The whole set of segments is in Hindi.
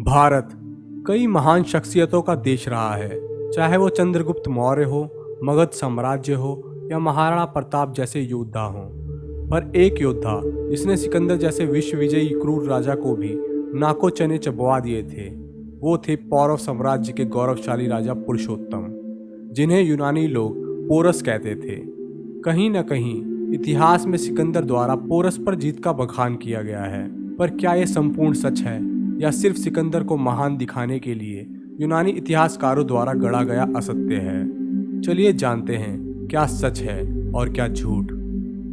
भारत कई महान शख्सियतों का देश रहा है, चाहे वो चंद्रगुप्त मौर्य हो, मगध साम्राज्य हो या महाराणा प्रताप जैसे योद्धा हों। पर एक योद्धा जिसने सिकंदर जैसे विश्व विजयी क्रूर राजा को भी नाको चने चबवा दिए थे, वो थे पौरव साम्राज्य के गौरवशाली राजा पुरुषोत्तम, जिन्हें यूनानी लोग पोरस कहते थे। कहीं न कहीं इतिहास में सिकंदर द्वारा पोरस पर जीत का बखान किया गया है, पर क्या यह संपूर्ण सच है या सिर्फ सिकंदर को महान दिखाने के लिए यूनानी इतिहासकारों द्वारा गढ़ा गया असत्य है? चलिए जानते हैं क्या सच है और क्या झूठ।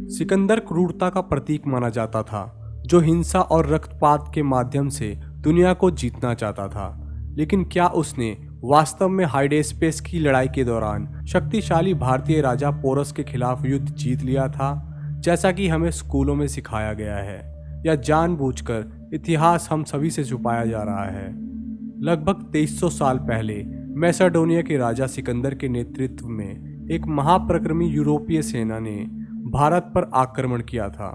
सिकंदर क्रूरता का प्रतीक माना जाता था, जो हिंसा और रक्तपात के माध्यम से दुनिया को जीतना चाहता था। लेकिन क्या उसने वास्तव में हाइडेस्पेस की लड़ाई के दौरान शक्तिशाली भारतीय राजा पोरस के खिलाफ युद्ध जीत लिया था, जैसा कि हमें स्कूलों में सिखाया गया है, या जानबूझकर इतिहास हम सभी से छुपाया जा रहा है? लगभग 2300 साल पहले मैसेडोनिया के राजा सिकंदर के नेतृत्व में एक महापराक्रमी यूरोपीय सेना ने भारत पर आक्रमण किया था।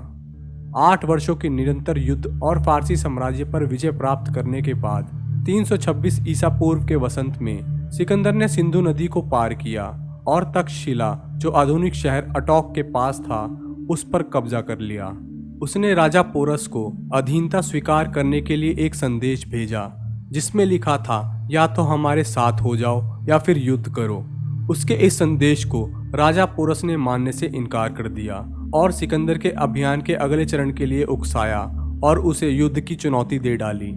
8 वर्षों के निरंतर युद्ध और फारसी साम्राज्य पर विजय प्राप्त करने के बाद 326 ईसा पूर्व के वसंत में सिकंदर ने सिंधु नदी को पार किया और तक्षशिला, जो आधुनिक शहर अटोक के पास था, उस पर कब्जा कर लिया। उसने राजा पोरस को अधीनता स्वीकार करने के लिए एक संदेश भेजा, जिसमें लिखा था, या तो हमारे साथ हो जाओ या फिर युद्ध करो। उसके इस संदेश को राजा पोरस ने मानने से इनकार कर दिया और सिकंदर के अभियान के अगले चरण के लिए उकसाया और उसे युद्ध की चुनौती दे डाली।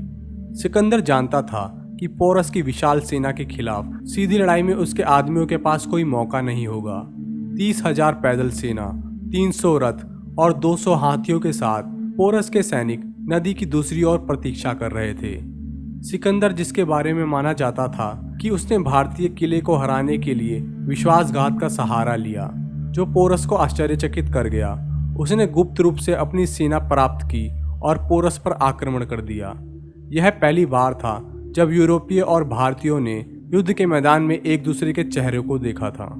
सिकंदर जानता था कि पोरस की विशाल सेना के खिलाफ सीधी लड़ाई में उसके आदमियों के पास कोई मौका नहीं होगा। 30,000 पैदल सेना, 300 रथ और 200 हाथियों के साथ पोरस के सैनिक नदी की दूसरी ओर प्रतीक्षा कर रहे थे। सिकंदर, जिसके बारे में माना जाता था कि उसने भारतीय किले को हराने के लिए विश्वासघात का सहारा लिया, जो पोरस को आश्चर्यचकित कर गया, उसने गुप्त रूप से अपनी सेना प्राप्त की और पोरस पर आक्रमण कर दिया। यह पहली बार था जब यूरोपीय और भारतीयों ने युद्ध के मैदान में एक दूसरे के चेहरे को देखा था।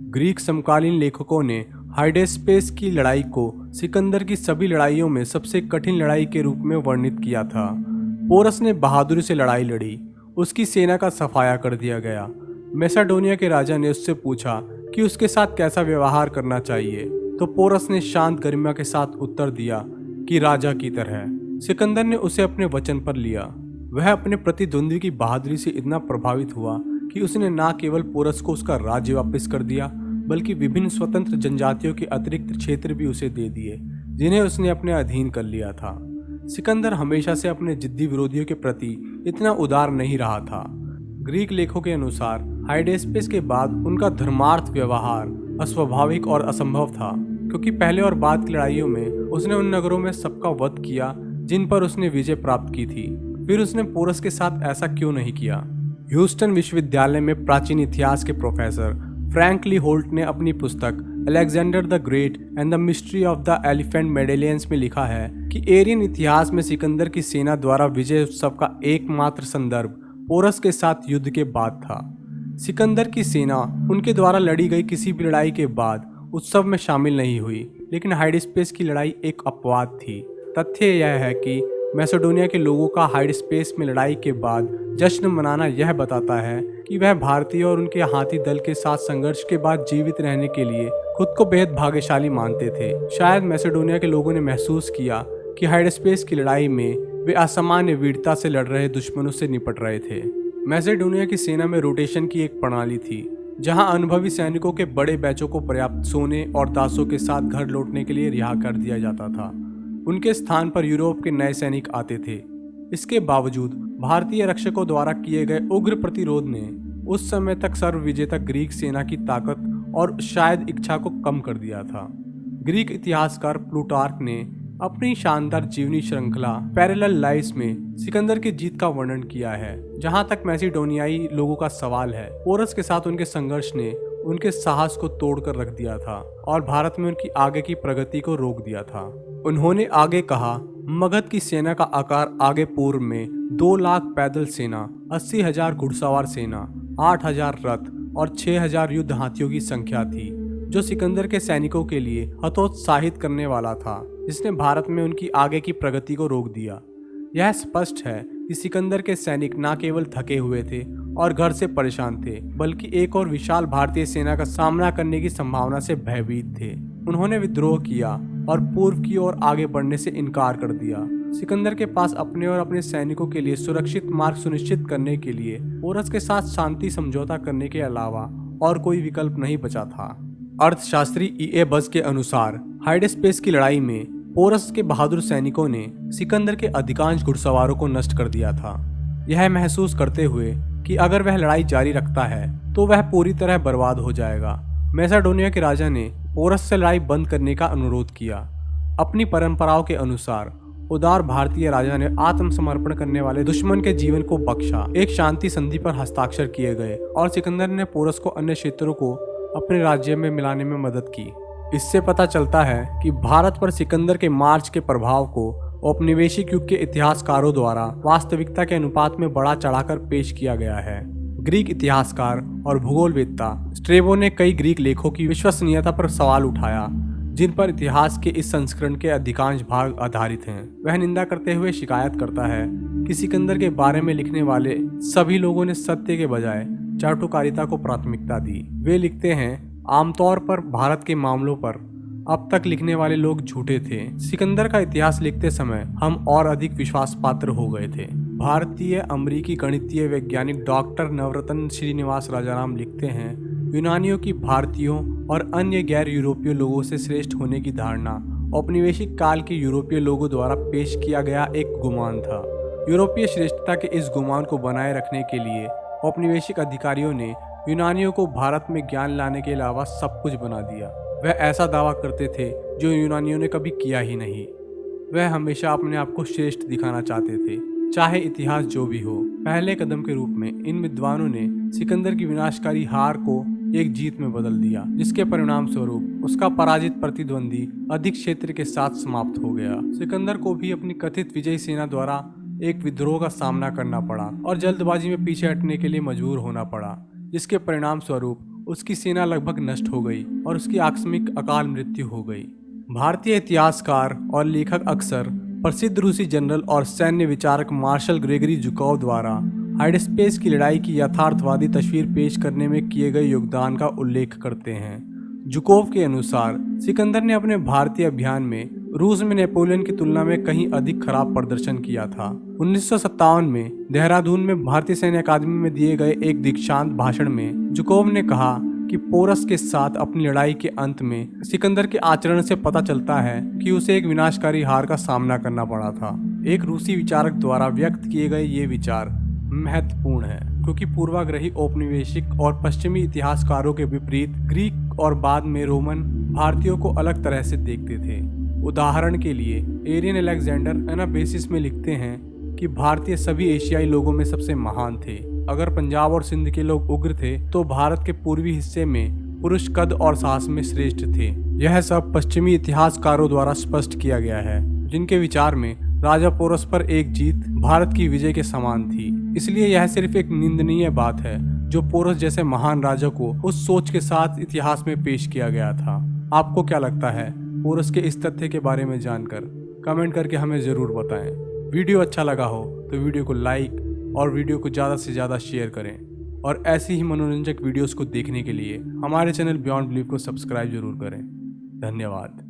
ग्रीक समकालीन लेखकों ने हाइडेस्पेस की लड़ाई को सिकंदर की सभी लड़ाइयों में सबसे कठिन लड़ाई के रूप में वर्णित किया था। पोरस ने बहादुरी से लड़ाई लड़ी, उसकी सेना का सफाया कर दिया गया। मैसेडोनिया के राजा ने उससे पूछा कि उसके साथ कैसा व्यवहार करना चाहिए, तो पोरस ने शांत गरिमा के साथ उत्तर दिया कि राजा की तरह। सिकंदर ने उसे अपने वचन पर लिया। वह अपने प्रतिद्वंदी की बहादुरी से इतना प्रभावित हुआ कि उसने न केवल पोरस को उसका राज्य वापस कर दिया, बल्कि विभिन्न स्वतंत्र जनजातियों के अतिरिक्त क्षेत्र भी उसे दे दिए, जिन्हें उसने अपने अधीन कर लिया था। सिकंदर हमेशा से अपने जिद्दी विरोधियों के प्रति इतना उदार नहीं रहा था। ग्रीक लेखों के अनुसार हाइडेस्पेस के बाद उनका धर्मार्थ व्यवहार अस्वाभाविक और असंभव था, क्योंकि पहले और बाद की लड़ाइयों में उसने उन नगरों में सबका वध किया जिन पर उसने विजय प्राप्त की थी। फिर उसने पोरस के साथ ऐसा क्यों नहीं किया? ह्यूस्टन विश्वविद्यालय में प्राचीन इतिहास के प्रोफेसर फ्रैंक ली होल्ट ने अपनी पुस्तक Alexander the great and the mystery of the elephant medallions में लिखा है कि एरियन इतिहास में सिकंदर की सेना द्वारा विजय उत्सव का एकमात्र संदर्भ पोरस के साथ युद्ध के बाद था। सिकंदर की सेना उनके द्वारा लड़ी गई किसी भी लड़ाई के बाद उत्सव में शामिल नहीं हुई, लेकिन हाइडेस्पेस की लड़ाई एक अपवाद थी। तथ्य यह है कि मैसेडोनिया के लोगों का हाइडेस्पेस में लड़ाई के बाद जश्न मनाना यह बताता है कि वह भारतीय और उनके हाथी दल के साथ संघर्ष के बाद जीवित रहने के लिए खुद को बेहद भाग्यशाली मानते थे। शायद मैसेडोनिया के लोगों ने महसूस किया कि हाइडेस्पेस की लड़ाई में वे असामान्य वीरता से लड़ रहे दुश्मनों से निपट रहे थे। मैसेडोनिया की सेना में रोटेशन की एक प्रणाली थी, जहां अनुभवी सैनिकों के बड़े बैचों को पर्याप्त सोने और दासों के साथ घर लौटने के लिए रिहा कर दिया जाता था। उनके स्थान पर यूरोप के नए सैनिक आते थे। इसके बावजूद भारतीय रक्षकों द्वारा किए गए उग्र प्रतिरोध ने उस समय तक सर्वविजेता ग्रीक सेना की ताकत और शायद इच्छा को कम कर दिया था। ग्रीक इतिहासकार प्लूटार्क ने अपनी शानदार जीवनी श्रृंखला पैरेलल लाइव्स में सिकंदर की जीत का वर्णन किया है। जहां तक मैसेडोनियाई लोगों का सवाल है, पोरस के साथ उनके संघर्ष ने उनके साहस को तोड़कर रख दिया था और भारत में उनकी आगे की प्रगति को रोक दिया था। उन्होंने आगे कहा, मगध की सेना का आकार आगे पूर्व में 2 लाख पैदल सेना, 80,000 घुड़सवार सेना, 8,000 रथ और 6,000 युद्ध हाथियों की संख्या थी, जो सिकंदर के सैनिकों के लिए हतोत्साहित करने वाला था, जिसने भारत में उनकी आगे की प्रगति को रोक दिया। यह स्पष्ट है कि सिकंदर के सैनिक न केवल थके हुए थे और घर से परेशान थे, बल्कि एक और विशाल भारतीय सेना का सामना करने की संभावना से भयभीत थे। उन्होंने विद्रोह किया और पूर्व की ओर आगे बढ़ने से इनकार कर दिया। सिकंदर के पास अपने और अपने सैनिकों के लिए सुरक्षित मार्ग सुनिश्चित करने के लिए पोरस के साथ शांति समझौता करने के अलावा और कोई विकल्प नहीं बचा था। अर्थशास्त्री E.A. बस के अनुसार हाइडेस्पेस की लड़ाई में पोरस के बहादुर सैनिकों ने सिकंदर के अधिकांश घुड़सवारों को नष्ट कर दिया था, यह महसूस करते हुए कि अगर वह लड़ाई जारी रखता है तो वह पूरी तरह बर्बाद हो जाएगा। मैसेडोनिया के राजा ने पोरस से लड़ाई बंद करने का अनुरोध किया। अपनी परंपराओं के अनुसार उदार भारतीय राजा ने आत्मसमर्पण करने वाले दुश्मन के जीवन को बख्शा। एक शांति संधि पर हस्ताक्षर किए गए और सिकंदर ने पोरस को अन्य क्षेत्रों को अपने राज्य में मिलाने में मदद की। इससे पता चलता है कि भारत पर सिकंदर के मार्च के प्रभाव को औपनिवेशिक युग के इतिहासकारों द्वारा वास्तविकता के अनुपात में बढ़ा चढ़ाकर पेश किया गया है। ग्रीक इतिहासकार और भूगोलवेत्ता स्ट्रेबो ने कई ग्रीक लेखों की विश्वसनीयता पर सवाल उठाया, जिन पर इतिहास के इस संस्करण के अधिकांश भाग आधारित हैं। वह निंदा करते हुए शिकायत करता है कि सिकंदर के बारे में लिखने वाले सभी लोगों ने सत्य के बजाय चाटुकारिता को प्राथमिकता दी। वे लिखते हैं, आमतौर पर भारत के मामलों पर अब तक लिखने वाले लोग झूठे थे। सिकंदर का इतिहास लिखते समय हम और अधिक विश्वास पात्र हो गए थे। भारतीय अमेरिकी गणितीय वैज्ञानिक डॉक्टर नवरत्न श्रीनिवास राजाराम लिखते हैं, यूनानियों की भारतीयों और अन्य गैर यूरोपीय लोगों से श्रेष्ठ होने की धारणा औपनिवेशिक काल के यूरोपीय लोगों द्वारा पेश किया गया एक गुमान था। यूरोपीय श्रेष्ठता के इस गुमान को बनाए रखने के लिए औपनिवेशिक अधिकारियों ने यूनानियों को भारत में ज्ञान लाने के अलावा सब कुछ बना दिया। वह ऐसा दावा करते थे जो यूनानियों ने कभी किया ही नहीं। वह हमेशा अपने आप को श्रेष्ठ दिखाना चाहते थे, चाहे इतिहास जो भी हो। पहले कदम के रूप में इन विद्वानों ने सिकंदर की विनाशकारी हार को एक जीत में बदल दिया, जिसके परिणाम स्वरूप उसका पराजित प्रतिद्वंदी अधिक क्षेत्र के साथ समाप्त हो गया। सिकंदर को भी अपनी कथित विजयी सेना द्वारा एक विद्रोह का सामना करना पड़ा और जल्दबाजी में पीछे हटने के लिए मजबूर होना पड़ा, जिसके परिणाम स्वरूप उसकी सेना लगभग नष्ट हो गई और उसकी आकस्मिक अकाल मृत्यु हो गई। भारतीय इतिहासकार और लेखक अक्सर प्रसिद्ध रूसी जनरल और सैन्य विचारक मार्शल ग्रेगरी जुकोव द्वारा हाइडेस्पेस की लड़ाई की यथार्थवादी तस्वीर पेश करने में किए गए योगदान का उल्लेख करते हैं। जुकोव के अनुसार सिकंदर ने अपने भारतीय अभियान में रूस में नेपोलियन की तुलना में कहीं अधिक खराब प्रदर्शन किया था। 1957 में देहरादून में भारतीय सैन्य अकादमी में दिए गए एक दीक्षांत भाषण में जुकोव ने कहा कि पोरस के साथ अपनी लड़ाई के अंत में सिकंदर के आचरण से पता चलता है कि उसे एक विनाशकारी हार का सामना करना पड़ा था। एक रूसी विचारक द्वारा व्यक्त किए गए ये विचार महत्वपूर्ण है, क्योंकि पूर्वाग्रही औपनिवेशिक और पश्चिमी इतिहासकारों के विपरीत ग्रीक और बाद में रोमन भारतीयों को अलग तरह से देखते थे। उदाहरण के लिए एरियन अलेक्जेंडर एनाबेसिस में लिखते हैं कि भारतीय सभी एशियाई लोगों में सबसे महान थे। अगर पंजाब और सिंध के लोग उग्र थे तो भारत के पूर्वी हिस्से में पुरुष कद और साहस में श्रेष्ठ थे। यह सब पश्चिमी इतिहासकारों द्वारा स्पष्ट किया गया है, जिनके विचार में राजा पोरस पर एक जीत भारत की विजय के समान थी। इसलिए यह सिर्फ एक निंदनीय बात है जो पोरस जैसे महान राजा को उस सोच के साथ इतिहास में पेश किया गया था। आपको क्या लगता है पोरस के इस तथ्य के बारे में जानकर? कमेंट करके हमें ज़रूर बताएं। वीडियो अच्छा लगा हो तो वीडियो को लाइक और वीडियो को ज़्यादा से ज़्यादा शेयर करें, और ऐसी ही मनोरंजक वीडियोस को देखने के लिए हमारे चैनल बियॉन्ड बिलीफ को सब्सक्राइब जरूर करें। धन्यवाद।